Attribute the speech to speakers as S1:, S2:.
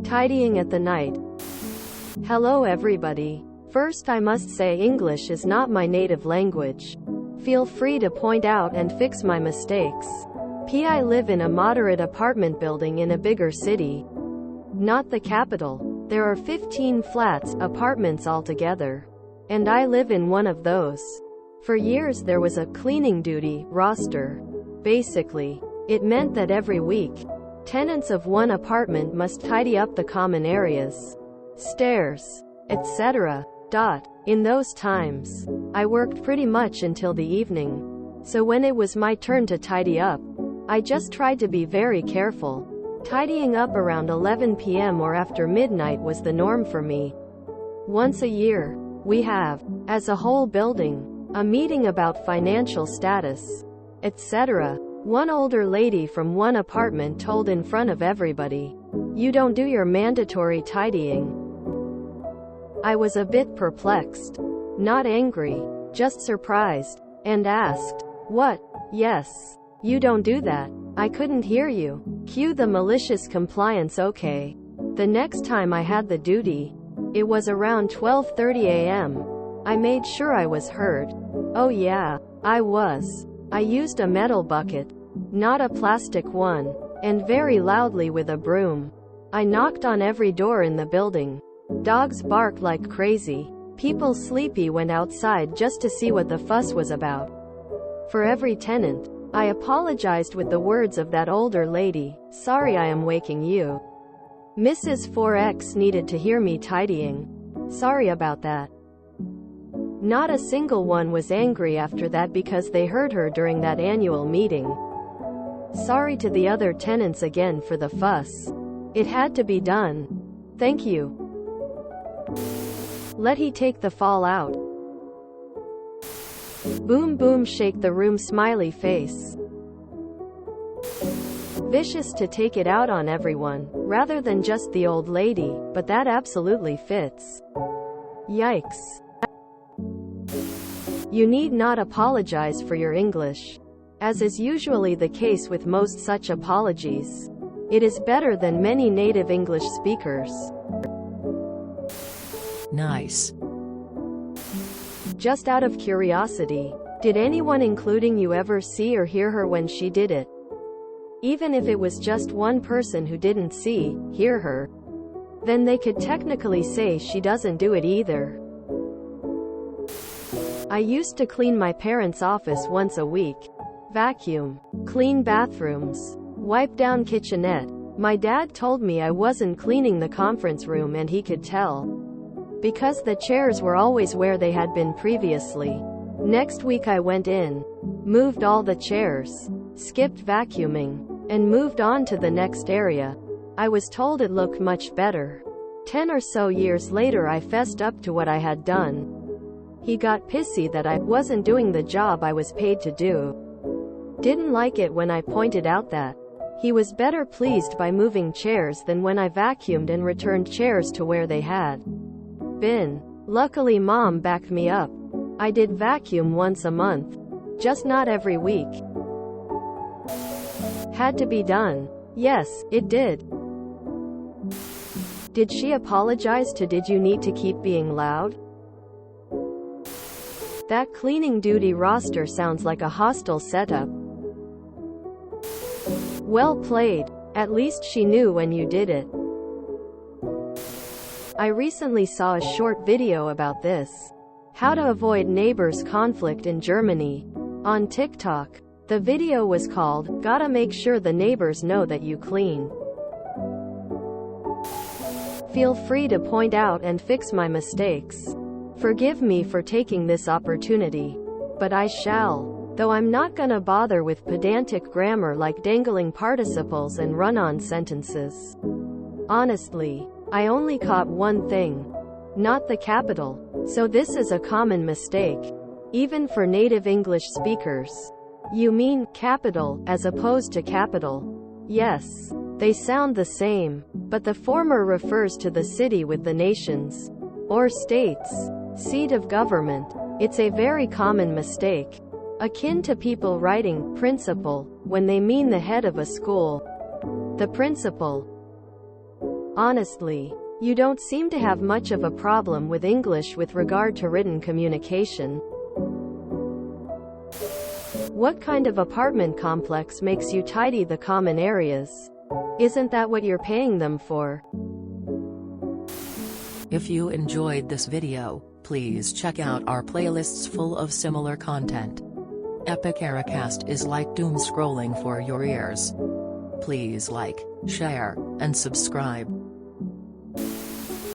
S1: Tidying at the night. Hello everybody. First I must say English is not my native language. Feel free to point out and fix my mistakes. I live in a moderate apartment building in a bigger city. Not the capital. There are 15 flats, apartments altogether. And I live in one of those. For years there was a cleaning duty roster. Basically, it meant that every week, tenants of one apartment must tidy up the common areas, stairs, etc. In those times, I worked pretty much until the evening. So when it was my turn to tidy up, I just tried to be very careful. Tidying up around 11 p.m. or after midnight was the norm for me. Once a year, we have, as a whole building, a meeting about financial status, etc. One older lady from one apartment told in front of everybody, "You don't do your mandatory tidying." I was a bit perplexed. Not angry, just surprised, and asked, "What? Yes. You don't do that. I couldn't hear you." Cue the malicious compliance. Okay. The next time I had the duty, it was around 12:30 a.m. I made sure I was heard. Oh yeah, I was. I used a metal bucket, not a plastic one, and very loudly with a broom. I knocked on every door in the building. Dogs barked like crazy. People sleepy went outside just to see what the fuss was about. For every tenant, I apologized with the words of that older lady, "Sorry I am waking you. Mrs. 4X needed to hear me tidying. Sorry about that." Not a single one was angry after that because they heard her during that annual meeting. Sorry to the other tenants again for the fuss. It had to be done. Thank you. Let he take the fall out. Boom boom shake the room smiley face. Vicious to take it out on everyone, rather than just the old lady, but that absolutely fits. Yikes. You need not apologize for your English. As is usually the case with most such apologies, it is better than many native English speakers.
S2: Nice.
S1: Just out of curiosity, did anyone including you ever see or hear her when she did it? Even if it was just one person who didn't hear her, then they could technically say she doesn't do it either. I used to clean my parents' office once a week. Vacuum, clean bathrooms, wipe down kitchenette. My dad told me I wasn't cleaning the conference room and he could tell, because the chairs were always where they had been previously. Next week I went in, moved all the chairs, skipped vacuuming, and moved on to the next area. I was told it looked much better. 10 or so years later I fessed up to what I had done. He got pissy that I wasn't doing the job I was paid to do. Didn't like it when I pointed out that. He was better pleased by moving chairs than when I vacuumed and returned chairs to where they had been. Luckily Mom backed me up. I did vacuum once a month, just not every week. Had to be done. Yes, it did. Did she apologize to did you need to keep being loud? That cleaning duty roster sounds like a hostile setup. Well played. At least she knew when you did it. I recently saw a short video about this. How to avoid neighbors' conflict in Germany. On TikTok. The video was called, "Gotta make sure the neighbors know that you clean." Feel free to point out and fix my mistakes. Forgive me for taking this opportunity. But I shall. Though I'm not gonna bother with pedantic grammar like dangling participles and run-on sentences. Honestly, I only caught one thing. Not the capital. So this is a common mistake. Even for native English speakers. You mean capital as opposed to capital. Yes, they sound the same, but the former refers to the city with the nation's, or state's, seat of government. It's a very common mistake. Akin to people writing principal when they mean the head of a school. The principal. Honestly, you don't seem to have much of a problem with English with regard to written communication. What kind of apartment complex makes you tidy the common areas? Isn't that what you're paying them for?
S2: If you enjoyed this video, please check out our playlists full of similar content. Epic Ericast is like doom scrolling for your ears. Please like, share, and subscribe.